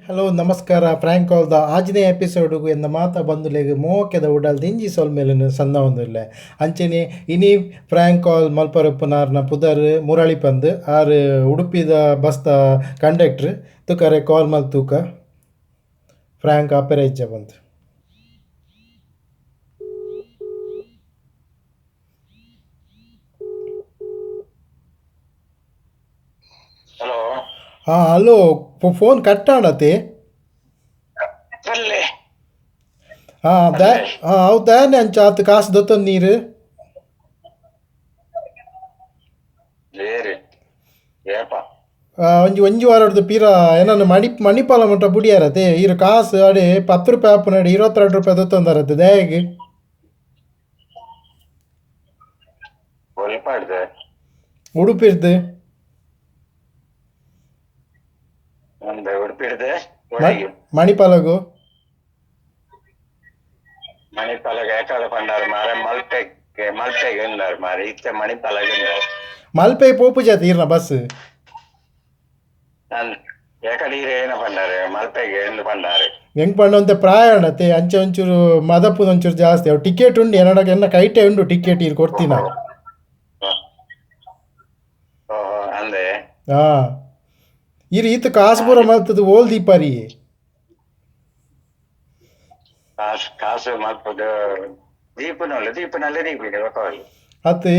Hello ನಮಸ್ಕಾರ frank ಕಾಲ್ದ ಆಜನೇ ಎಪಿಸೋಡ್ಗು ಎಂದ ಮಾತ ಬಂದುಲೆಗ್ ಮೋಕೆದ ಉಡಲ್ ದಿಂಜಿ ಸೊಲ್ ಮೇಲೆ ಸಣ್ಣ ಒಂದಿಲ್ಲ ಅಂಚನೆ ಇನಿ ಫ್ರ್ಯಾಂಕ್ ಕಾಲ್ ಮಲ್ಪರಪ್ಪನಾರ್ನ ಪುದರ್ ಮುರಳಿ ಪಂದ್ ಆರು ಉಡುಪಿದ ಬಸ್ದ ಕಂಡಕ್ಟ್ರ್ ತುಕರೆ ಕಾಲ್ ಮಲ್ ತೂಕ ಫ್ರ್ಯಾಂಕ್ ಅಪೆರೈಜ್ಜ ಬಂತು. ಹಲೋ. ಹಾಂ ಹಲೋ, ಫೋನ್ ಕಟ್ ಆಣತೆ. ಬಲ್ಲೆ ಹಾಂ ಹಾಂ ಹೌದಾನೆ ಅಂಚ ಆತು ಕಾಸು ದೊತ್ತೊಂದು ನೀರು ಬೇರೆ ಏಪ ಒಂಜಿ ಒಂಜಿ ವಾರಡ್ದು ಪೀರ ಏನನ್ನು ಮಣಿಪಾಲ ಮಟ್ಟ ಬುಡಿಯಾರತೆ ಇರು ಕಾಸು ಅಡೆ 10 ರೂಪಾಯಿ ಆಪುನಡಿ 22 ರೂಪಾಯಿ ದೊತ್ತೊಂದಾರತ್ತೆ ದಯಗೆ ಒಲ್ಪಾಡ್ದೆ ಉಡುಪಿರ್ದು ಒಂದು ಉಡುಪಿಡ್ದೆ ಒಳಗೆ ಮಣಿಪಾಲಗು ಮಣಿಪಾಲಗೆ ಏಕಾದ ಪಂಡಾರು ಮಾರ ಮಲ್ಪೆಗೆ ಉಂಡಾರು ಮಾರ ಇತ್ತೆ ಮಣಿಪಾಲಗೆ ಉಂಡಾರು ಮಲ್ಪೆ ಪೋಪು ಜಾತಿ ಇರ್ನ ಬಸ್ ನಾನು ಏಕಡೀರೆ ಏನ ಪಂಡಾರು ಮಲ್ಪೆಗೆ ಎಂದು ಪಂಡಾರು ಹೆಂಗ್ ಪಂಡ ಪ್ರಾಯಣತೆ ಅಂಚೆ ಒಂಚೂರು ಮದಪ್ಪುದ ಒಂಚೂರು ಜಾಸ್ತಿ ಅವು ಟಿಕೆಟ್ ಉಂಡು ಏನಡಕ್ಕೆ ಎನ್ನ ಕೈಟೆ ಉಂಡು ಟಿಕೆಟ್ ಇರು ಕೊಡ್ತೀನ. ಓಹೋ ಅಂದೆ ಹಾಂ ಇರು ಈತ ಕಾಸು ಪೂರ ಮಲ್ತದು ಓಲ್ ದೀಪಾರಿ ಕಾಸು ಮಲ್ಪದು ದೀಪನಲ್ಲೇ ದೀಪಿದೆ ಒಕ್ಕವಲ್ಲಿ ಅತ್ತೆ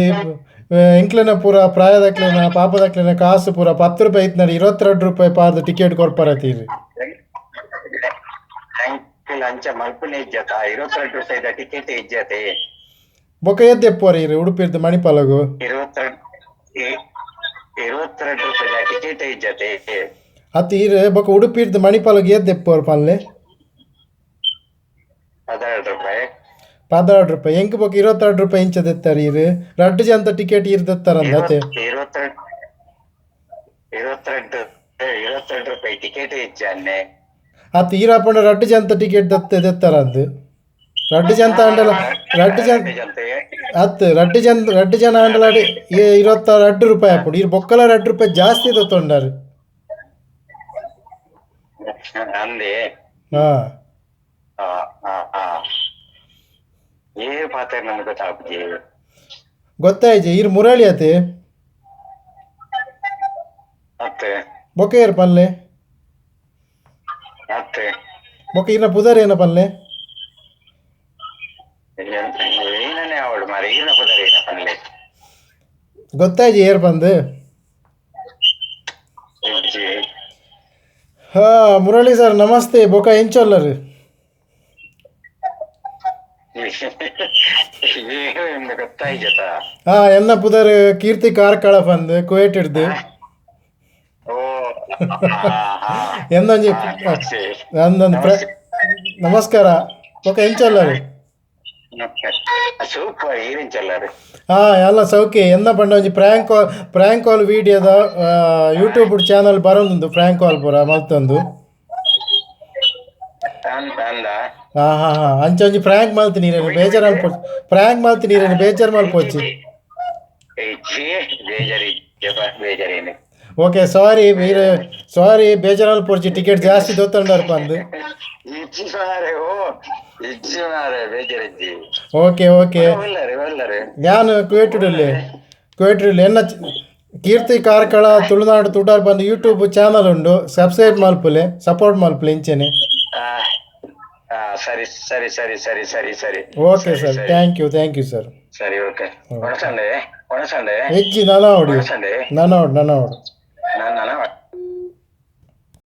ಎಂಕ್ಲೆನ ಪೂರ ಪ್ರಾಯದಕ್ಲೆನ ಪಾಪದಕ್ಲೆನ ಕಾಸು ಪೂರ 10 ರೂಪಾಯಿ ಐತ್ ನಡಿ 22 ರೂಪಾಯಿ ಪಾರ್ದು ಟಿಕೆಟ್ ಕೊರ್ಪರತ್ತೀರಿ ಅಂಚ ಮಲ್ಪನೆ ಇಜ್ಜತ 22 ರೂಪಾಯಿದ ಟಿಕೆಟ್ ಇಜ್ಜತೆ ಬೊಕ ಎದ್ದೆಪ್ಪೋರಿ ಇರು ಉಡುಪಿರ್ದು ಮಣಿಪಾಲಗು 22 ರೂಪಾಯಿದ ಟಿಕೆಟ್ ಇಜ್ಜತೆ ಅತ್ತು ಇರು ಬೊಕ ಉಡುಪಿರ್ದು ಮಣಿಪಾಲಗು ಎದ್ದೆಪ್ಪೋರ್ ಪನ್ಲೆ 12 ರೂಪಾಯಿ 16 ರೂಪಾಯಿ ಎಂಕ್ ಬೊಕ 22 ರೂಪಾಯಿ ಇಂಚ ದೆತ್ತಾರ ಇರು ರಡ್ಡು ಜಂತ ಟಿಕೆಟ್ ಇರು ದೆತ್ತಾರಂದ ಅತ್ತೆ 22 ರೂಪಾಯಿ ಟಿಕೆಟ್ ಇಜ್ಜನ್ನೆ ಅತ್ತು ಈರಾಪಂಡ ರಡ್ಡು ಜಂತ ಟಿಕೆಟ್ ದೆತ್ತಾರಂದು ರಡ್ಡು ಜಂತ ಅಂಡಲ ರಡ್ಡು ಜನ ಅಂಡಲಾಡಿ 22 ರೂಪಾಯಿ ಹಾಕೊಂಡು ಇರು ಬೊಕ್ಕಲ 2 ರೂಪಾಯಿ ಜಾಸ್ತಿ ದೊತ್ತೊಂಡಾರು ಅಂದೆ ಹಾಂ ಏ ಪಾತ್ರ ನಮ್ಗೆ ಗೊತ್ತಾಗ್ತಿ ಗೊತ್ತಾಯ್ತು ಇರು ಮುರಳಿ ಅತೆ ಮತ್ತೆ ಬೊಕ ಏರ್ ಪನ್ಲೆ ಮತ್ತೆ ಬೊಕ ಇರ್ನ ಪುದರ್ ಏನ ಪನ್ಲೆ ಏನನ್ನೇ ಅವಳು ಮಾರ ಈಗಿನ ಪುದರ್ ಏನ ಪನ್ಲೆ ಗೊತ್ತಾಯ್ತು ಏರ್ ಬಂದು ಹಾಂ ಮುರಳಿ ಸರ್ ನಮಸ್ತೆ ಬೊಕ ಎಂಚೊಲ್ಲರು ಗೊತ್ತಾಯ್ತ ಹಾಂ ಎನ್ನ ಪುದರ್ ಕೀರ್ತಿ ಕಾರ್ಕಳ ಬಂದು ಕುವೇಟ್ ಹಿಡ್ದು ಎಂದೊಂಜಿ ಅಂದೊಂದು ನಮಸ್ಕಾರ ಬೊಕ ಎಂಚೊಲ್ಲರು ಸೂಪರ್ ಈರಿಂಚಲ್ಲರು ಹಾಂ ಎಲ್ಲ ಸೌಖ್ಯ ಎಂದ ಪಂಡ ಒಂಜಿ ಪ್ರ್ಯಾಂಕ್ ಕಾಲ್ ವೀಡಿಯೋದ ಯೂಟ್ಯೂಬ್ ಚಾನಲ್ ಬರೋದು ಪ್ರ್ಯಾಂಕ್ ಕಾಲ್ ಪೂರ ಮಲ್ತೊಂದು ಅಂದ ಹಾಂ ಹಾಂ ಹಾಂ ಅಂಚ ಒಂಜಿ ಪ್ರ್ಯಾಂಕ್ ಮಲ್ತು ನೀರೇನು ಬೇಜಾರು ಅಲ್ಪೋಚಿ ಪ್ರ್ಯಾಂಕ್ ಮಲ್ತು ನೀರೇನು ಬೇಜಾರು ಮಲ್ಪೋಚಿ ಬೇಜಾರೇನು ಓಕೆ ಸಾರಿ ಸಾರಿ ಬೇಜಾರು ಅಲ್ಪೋಚಿ ಟಿಕೆಟ್ ಜಾಸ್ತಿ ದೊತ್ತೊಂಡಾರಪ್ಪ ಅಂದು ಬೇಜಾರಿಜ್ಜಿ ಓಕೆ ಓಕೆ ಯಾನು ಕುವೇಟುಡಲ್ಲಿ ಎನ್ನ ಕೀರ್ತಿ ಕಾರ್ಕಳ ತುಳುನಾಡು ತುಡಾರ್ ಬಂದು ಯೂಟ್ಯೂಬ್ ಚಾನಲ್ ಉಂಡು ಸಬ್ಸ್ಕ್ರೈಬ್ ಮಲ್ಪುಲೆ ಸಪೋರ್ಟ್ ಮಲ್ಪುಲೆ ಇಂಚೆನೆ ಸರಿ ಸರಿ ಸರಿ ಸರಿ ಸರಿ ಸರಿ okay sir thank you sir ಸರಿ ಓಕೆ ಒಣಸಂಡೆ ಹೆಚ್ಚಿ ನನವಡು